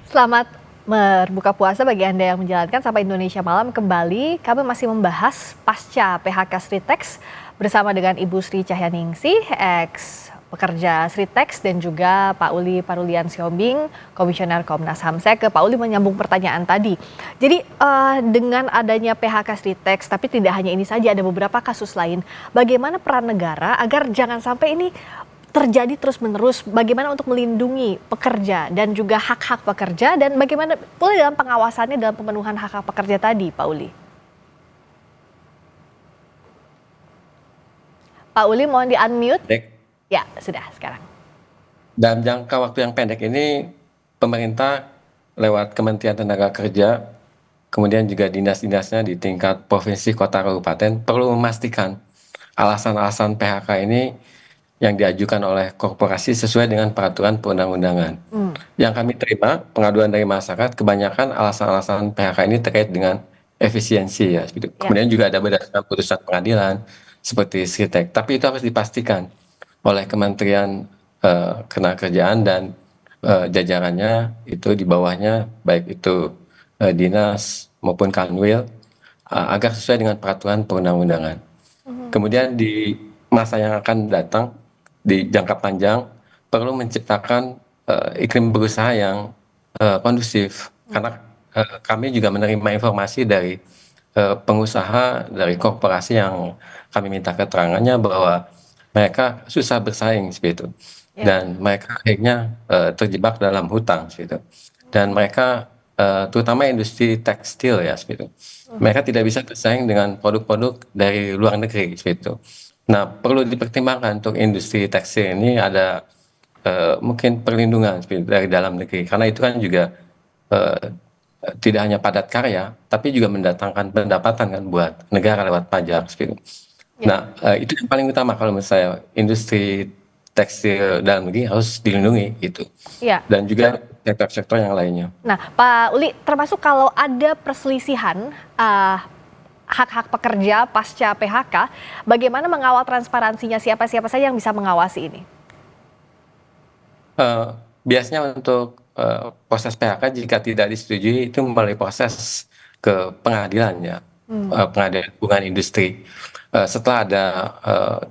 Selamat berbuka puasa bagi Anda yang menjalankan sampai Indonesia Malam kembali. Kami masih membahas pasca PHK Sritex bersama dengan Ibu Sri Cahyaningsih, ex pekerja Sritex, dan juga Pak Uli Parulian Siombing, Komisioner Komnas HAM. Saya ke Pak Uli menyambung pertanyaan tadi. Jadi dengan adanya PHK Sritex, tapi tidak hanya ini saja, ada beberapa kasus lain. Bagaimana peran negara agar jangan sampai ini terjadi terus-menerus, bagaimana untuk melindungi pekerja dan juga hak-hak pekerja, dan bagaimana pula dalam pengawasannya dalam pemenuhan hak-hak pekerja tadi, Pak Uli? Pak Uli mohon di-unmute. Pendek. Ya, sudah sekarang. Dalam jangka waktu yang pendek ini, pemerintah lewat Kementerian Tenaga Kerja, kemudian juga dinas-dinasnya di tingkat provinsi, kota, kabupaten, perlu memastikan alasan-alasan PHK ini yang diajukan oleh korporasi sesuai dengan peraturan perundang-undangan. Yang kami terima, pengaduan dari masyarakat, kebanyakan alasan-alasan PHK ini terkait dengan efisiensi ya. Ya. Kemudian juga ada berdasarkan putusan pengadilan, seperti Sritek. Tapi itu harus dipastikan oleh Kementerian Ketenagakerjaan dan jajarannya itu di bawahnya, baik itu dinas maupun kanwil, agar sesuai dengan peraturan perundang-undangan. Kemudian di masa yang akan datang, di jangka panjang, perlu menciptakan iklim berusaha yang kondusif. Karena kami juga menerima informasi dari pengusaha, dari korporasi yang kami minta keterangannya bahwa mereka susah bersaing seperti itu. Ya. Dan mereka akhirnya terjebak dalam hutang seperti itu. Dan mereka terutama industri tekstil ya seperti itu. Mereka tidak bisa bersaing dengan produk-produk dari luar negeri seperti itu. Nah, perlu dipertimbangkan untuk industri tekstil ini ada mungkin perlindungan seperti itu dari dalam negeri, karena itu kan juga eh, tidak hanya padat karya, tapi juga mendatangkan pendapatan kan buat negara lewat pajak seperti itu. Ya. Nah, itu yang paling utama kalau menurut saya, industri tekstil dalam negeri harus dilindungi gitu. Ya. Dan juga sektor-sektor yang lainnya. Nah, Pak Uli, termasuk kalau ada perselisihan hak-hak pekerja pasca PHK, bagaimana mengawal transparansinya, siapa-siapa saja yang bisa mengawasi ini? Eh, Biasanya untuk proses PHK jika tidak disetujui itu melalui proses ke pengadilan ya, pengadilan hubungan industri. Setelah ada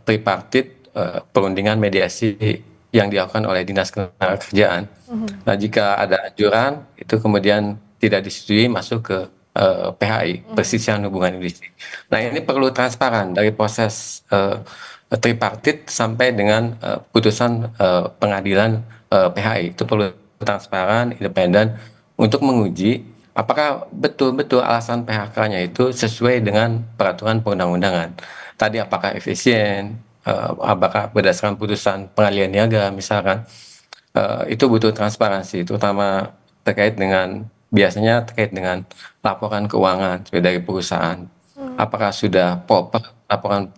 tripartit perundingan mediasi yang dilakukan oleh Dinas Ketenagakerjaan. Nah, jika ada anjuran itu kemudian tidak disetujui, masuk ke PHI, Perselisihan Hubungan Industri. Nah, ini perlu transparan dari proses tripartit sampai dengan putusan pengadilan PHI. Itu perlu transparan, independen untuk menguji apakah betul-betul alasan PHK-nya itu sesuai dengan peraturan perundang-undangan. Tadi apakah efisien, apakah berdasarkan putusan pengadilan niaga misalkan. Itu butuh transparansi, terutama biasanya terkait dengan laporan keuangan dari perusahaan. Apakah sudah proper laporan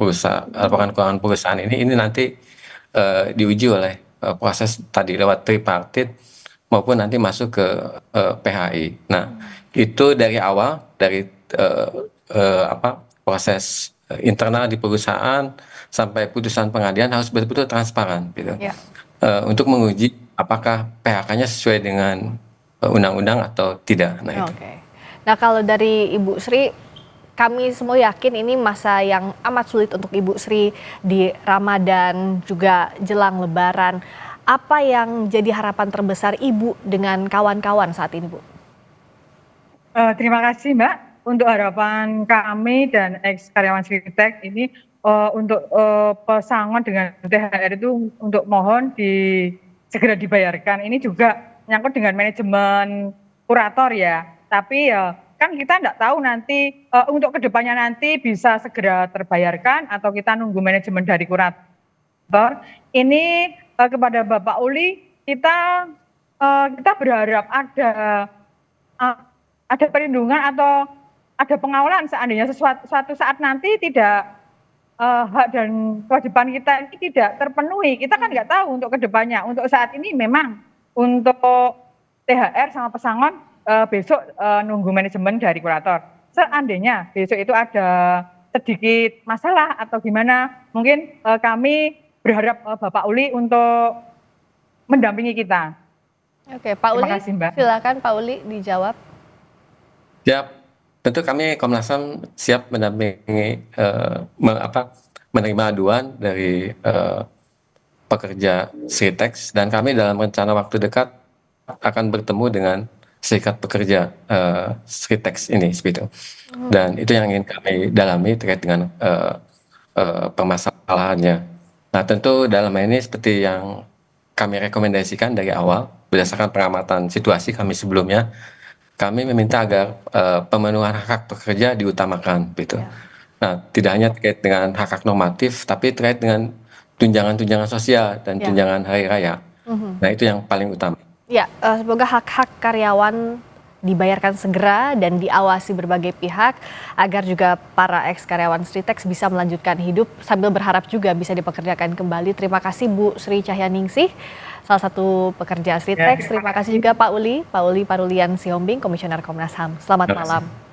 keuangan perusahaan ini nanti diuji oleh proses tadi lewat tripartit maupun nanti masuk ke PHI. Nah, itu dari awal, dari eh, proses internal di perusahaan sampai putusan pengadilan harus betul-betul transparan gitu. Ya. Untuk menguji apakah PHK-nya sesuai dengan undang-undang atau tidak. Nah, itu. Oke. Nah, kalau dari Ibu Sri, kami semua yakin ini masa yang amat sulit untuk Ibu Sri di Ramadan juga jelang Lebaran. Apa yang jadi harapan terbesar Ibu dengan kawan-kawan saat ini, Bu? Terima kasih Mbak, untuk harapan kami dan ex karyawan Sritek ini untuk pesangon dengan THR itu untuk mohon segera dibayarkan. Ini juga menyangkut dengan manajemen kurator ya, tapi kan kita nggak tahu nanti untuk kedepannya nanti bisa segera terbayarkan atau kita nunggu manajemen dari kurator. Ini kepada Bapak Uli kita berharap ada perlindungan atau ada pengawalan seandainya suatu saat nanti tidak hak dan kewajiban kita ini tidak terpenuhi. Kita kan nggak tahu untuk kedepannya. Untuk saat ini memang untuk THR sama pesangon besok nunggu manajemen dari kurator. Seandainya besok itu ada sedikit masalah atau gimana, mungkin kami berharap Bapak Uli untuk mendampingi kita. Oke, Pak Terima Uli, kasih, Mbak. silakan Pak Uli dijawab. Siap, tentu kami Komnas HAM siap mendampingi menerima aduan dari pekerja Sritex, dan kami dalam rencana waktu dekat akan bertemu dengan serikat pekerja Sritex ini seperti itu. Dan itu yang ingin kami dalami terkait dengan permasalahannya. Nah, tentu dalam hal ini seperti yang kami rekomendasikan dari awal berdasarkan pengamatan situasi kami sebelumnya, kami meminta agar pemenuhan hak pekerja diutamakan gitu. Ya. Nah, tidak hanya terkait dengan hak-hak normatif, tapi terkait dengan tunjangan-tunjangan sosial dan Ya. tunjangan hari raya. Nah, itu yang paling utama. Ya, semoga hak-hak karyawan dibayarkan segera dan diawasi berbagai pihak agar juga para ex karyawan Sritex bisa melanjutkan hidup sambil berharap juga bisa dipekerjakan kembali. Terima kasih Bu Sri Cahyaningsih, salah satu pekerja Sritex. Terima kasih juga Pak Uli Parulian Sihombing, Komisioner Komnas HAM. Selamat malam.